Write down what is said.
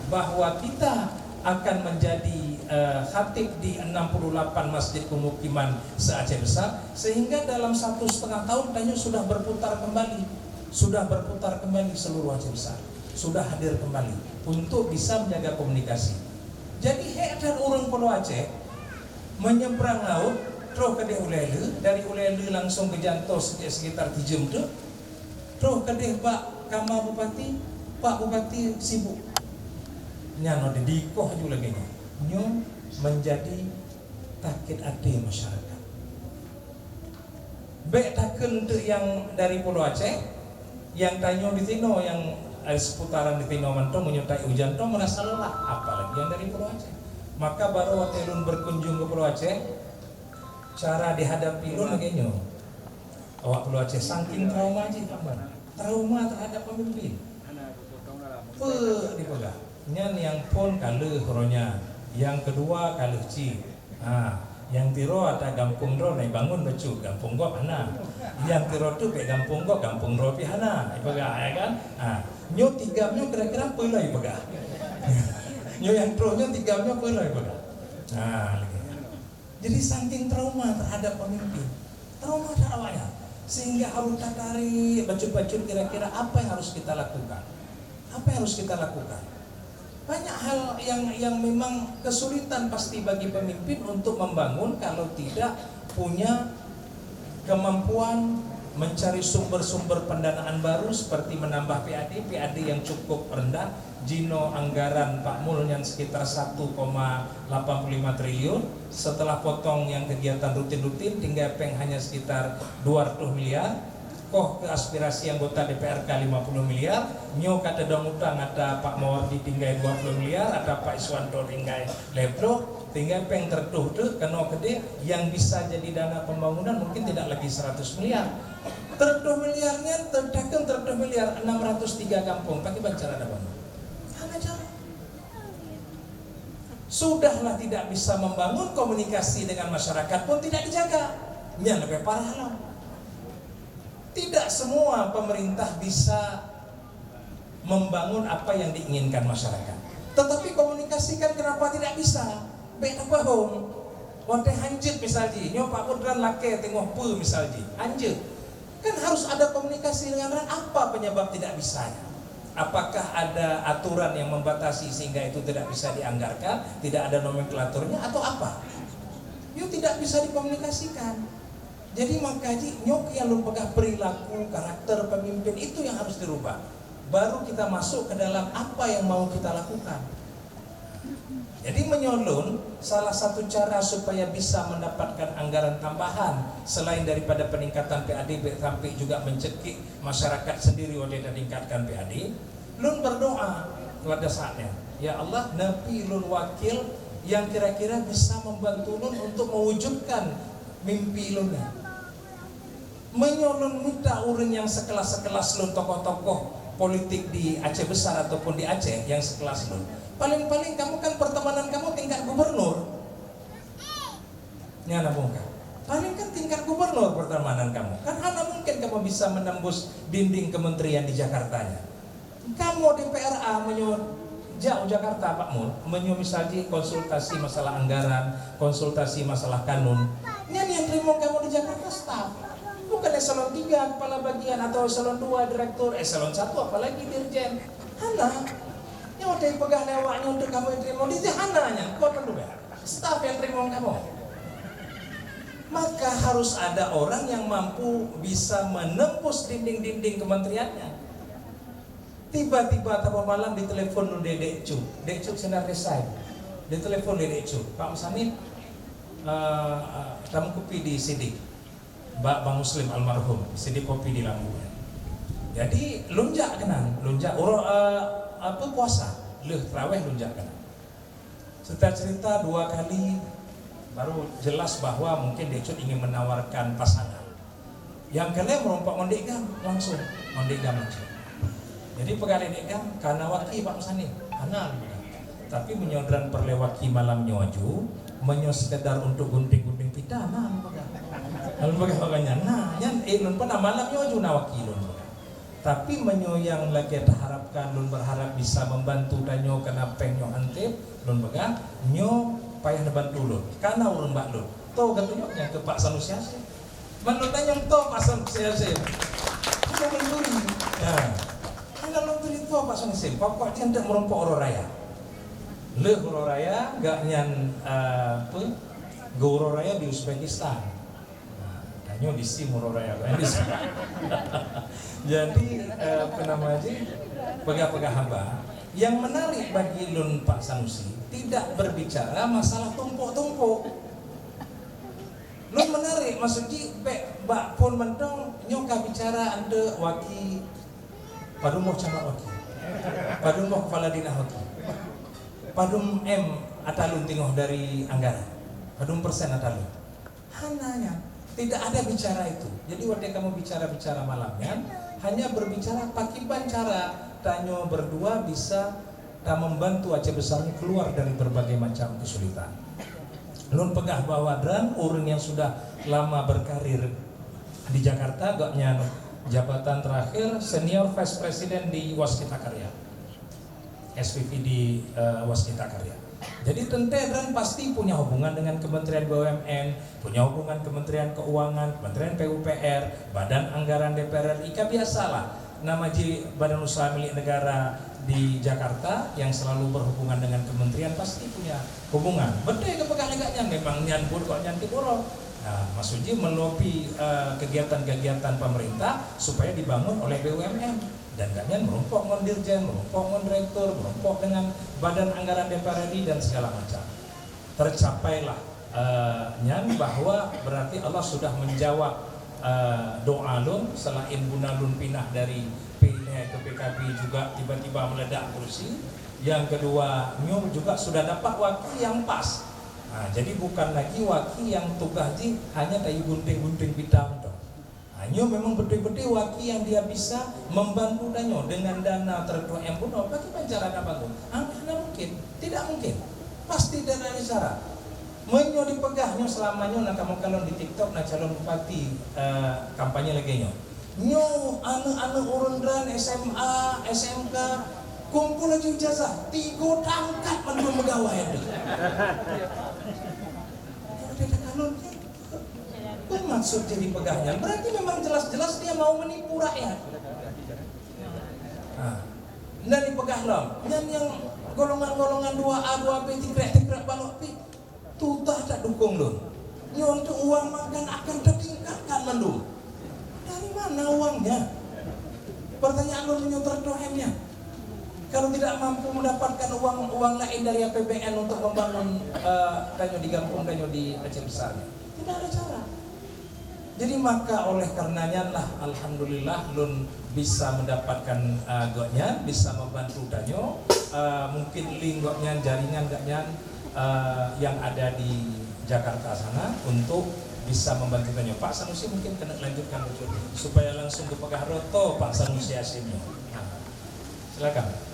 bahwa kita akan menjadi khatib di 68 masjid pemukiman se-Aceh Besar, sehingga dalam 1,5 tahun Tanyo sudah berputar kembali seluruh Aceh Besar, sudah hadir kembali untuk bisa menjaga komunikasi. Jadi dan orang Pulau Aceh menyeberang laut terus ke Ulele, dari Ulele langsung ke Janto sekitar 3 jam tu, terus ke Pak Kamar Bupati, Pak Bupati sibuk nyano didikoh juga lagi nyo menjadi takit ade masyarakat. Baik takkan untuk yang dari Pulau Aceh, yang Tanyo di Tino, yang seputaran di Tino Mantong menyertai hujan to merasa lelah, apalagi yang dari Pulau Aceh. Maka baru waktu Lun berkunjung ke Pulau Aceh, cara dihadapi Lun lagi nyo, awak Pulau Aceh saking trauma aja, trauma terhadap pemimpin. Dipegang. Nyan yang pun kaluh horonya, yang kedua kaluh ci, yang tiro ada gampung ro naik bangun becu, gampung gua mana, yang tiro tu pe gampung ro pi hana, ibaga ya kan, nyo tiga nyo kira-kira pula ibaga, nyo yang tro nyo tiga nyo pula ibaga, jadi saking trauma terhadap pemimpin, trauma awalnya, sehingga harus tarik baju-baju kira-kira apa yang harus kita lakukan, Banyak hal yang memang kesulitan pasti bagi pemimpin untuk membangun kalau tidak punya kemampuan mencari sumber-sumber pendanaan baru seperti menambah PAD yang cukup rendah. Jino anggaran Pak Mul yang sekitar 1,85 triliun, setelah potong yang kegiatan rutin tinggal peng hanya sekitar 200 miliar. Koh ke aspirasi anggota DPRK 50 miliar, nyo kata dong utang ada Pak Mawardi tinggal 20 miliar, ada Pak Iswanto tinggal lebro, tinggal peng tertuh tuh kena gede yang bisa jadi dana pembangunan mungkin tidak lagi 100 miliar. Tertuh miliarnya terdagang 603 kampung, pakai cara ada bang. Sudahlah tidak bisa membangun komunikasi dengan masyarakat pun tidak dijaga. Yang lebih parah lah. Tidak semua pemerintah bisa membangun apa yang diinginkan masyarakat. Tetapi komunikasikan kenapa tidak bisa? Beda bohong. Wante hanjut misalnya, nyo Pak Mudran lake tengok pu misalnya, hanjut. Kan harus ada komunikasi dengan apa penyebab tidak bisanya? Apakah ada aturan yang membatasi sehingga itu tidak bisa dianggarkan, tidak ada nomenklaturnya atau apa? Yo tidak bisa dikomunikasikan. Jadi makanya nyok yang lu pegang perilaku, karakter pemimpin itu yang harus dirubah. Baru kita masuk ke dalam apa yang mau kita lakukan. Jadi menyolon salah satu cara supaya bisa mendapatkan anggaran tambahan selain daripada peningkatan PAD sampai juga mencekik masyarakat sendiri oleh meningkatkan PAD. Lun berdoa pada saatnya, ya Allah, nabi lun wakil yang kira-kira bisa membantu lun untuk mewujudkan mimpi lun. Menyolong minta orang yang sekelas lun tokoh-tokoh politik di Aceh Besar ataupun di Aceh yang sekelas lun. Paling-paling kamu kan pertemanan kamu tingkat gubernur. Nyana bongkar. Paling kan tingkat gubernur pertemanan kamu. Kan mana mungkin kamu bisa menembus dinding kementerian di Jakartanya. Kamu di PRA jauh Jakarta Pak Mul, misalnya konsultasi masalah anggaran, konsultasi masalah kanun. Yang terima kamu di Jakarta staf. Bukan eselon 3 kepala bagian atau eselon 2 direktur, eselon 1 apalagi dirjen. Hana, yang ada yang pegang lewaknya untuk kamu yang terima, dia hananya, kau perlu bayar. Staf yang terima kamu. Maka harus ada orang yang mampu bisa menembus dinding-dinding kementeriannya. Tiba-tiba tapa malam ditelepon lu Dedek Cu sedang resign. Ditelepon Dedek Cu, Pak Musanid, tamu kopi di Sidik. Bang Muslim almarhum, Sidik kopi di Lambu. Jadi lunjak puasa, terawih lunjak kenan. Cerita 2 kali baru jelas bahwa mungkin Decut ingin menawarkan pasangan. Yang kalian merompak mondegam langsung. Jadi pegawai dekam karena waki Pak Musani, karena tapi menyodran perlewaki malam nyoju, sekedar untuk gunting-gunting pita, lalu bagaimana? Yang nun pun malam nyoju nawaki lun. Tapi menyoyang lagi harapkan lun berharap bisa membantu danyo kena penyo antip lun pegang nyo payah bantu lun karena urun bak lun to katanya yang ke Pak Sanusi Hasim menurut danyo to Pak Sanusi Hasim udah menturi nah kalau lun tuli to Pak Sanusi Hasim pokok dia tidak merompok oro raya le oro raya gak nyan oro raya di Uzbekistan danyo di sim oro raya jadi pegah-pegah hamba yang menarik bagi lun Pak Sanusi tidak berbicara masalah tumpuk-tumpuk. Lun menarik maksudnya bak pun mendong nyoka bicara anda waki padum mau camat waki padum mau kepala dinah waki padum atalun tingoh dari anggaran padum persen atalun hananya tidak ada bicara itu. Jadi waktu kamu bicara malamnya hanya berbicara pakiban cara tanyo berdua bisa membantu Aceh besarnya keluar dari berbagai macam kesulitan. Lun pegah bahwa dan orang yang sudah lama berkarir di Jakarta gaknya jabatan terakhir senior vice president di Waskita Karya SVP di Waskita Karya. Jadi dan pasti punya hubungan dengan Kementerian BUMN, punya hubungan Kementerian Keuangan, Kementerian PUPR, Badan Anggaran DPR RI, biasalah nama Badan Usaha Milik Negara di Jakarta yang selalu berhubungan dengan kementerian pasti punya hubungan. Betul kepegang leganya memang nyanpur kok nyantiboro. Nah, maksudnya melobi kegiatan-kegiatan pemerintah supaya dibangun oleh BUMN. Dan kalian merumpok dengan dirjen, merumpok dengan direktur, merumpok dengan badan anggaran DPR RI dan segala macam. Tercapailah bahwa berarti Allah sudah menjawab doa lun selain guna lun pindah dari PINE ke PKB juga tiba-tiba meledak kursi. Yang kedua, nyo juga sudah dapat wakil yang pas. Nah, jadi bukan lagi wakil yang tugasnya hanya kayu gunting-gunting bidang. Nyo memang betul-betul wakil yang dia bisa membantu danyo dengan dana tertentu yang penuh. Bagaimana cara dia bangun? Tidak mungkin, tidak mungkin. Pasti dan ada cara. Menyo dipegahnya selamanya nak kamu kalau di TikTok nak calon bupati kampanye lagi nyo anu urundan SMA, SMK kumpul aja ijazah 3 tangkat mendung megawai itu. Apa maksud jadi pegahnya? Berarti memang jelas-jelas dia mau menipu rakyat. Nah dipegah loh. Yang golongan-golongan 2A, 2B, tikrek balok pi, tutah tak dukung loh. Ini untuk uang makan akan tertingkatkan mendung. Dari mana uangnya? Pertanyaan lo menyutur doemnya. Kalau tidak mampu mendapatkan uang lain dari APBN untuk membangun danyo di kampung, danyo di Aceh besar, tidak ada cara. Jadi maka oleh karenanya lah alhamdulillah lun bisa mendapatkan goknya, bisa membantu danyo, mungkin link goknya, jaringan goknya yang ada di Jakarta sana untuk bisa membantu danyo. Pak Sanusi mungkin kena lanjutkan supaya langsung ke Pegah Roto Pak Sanusi Hasim. Silakan.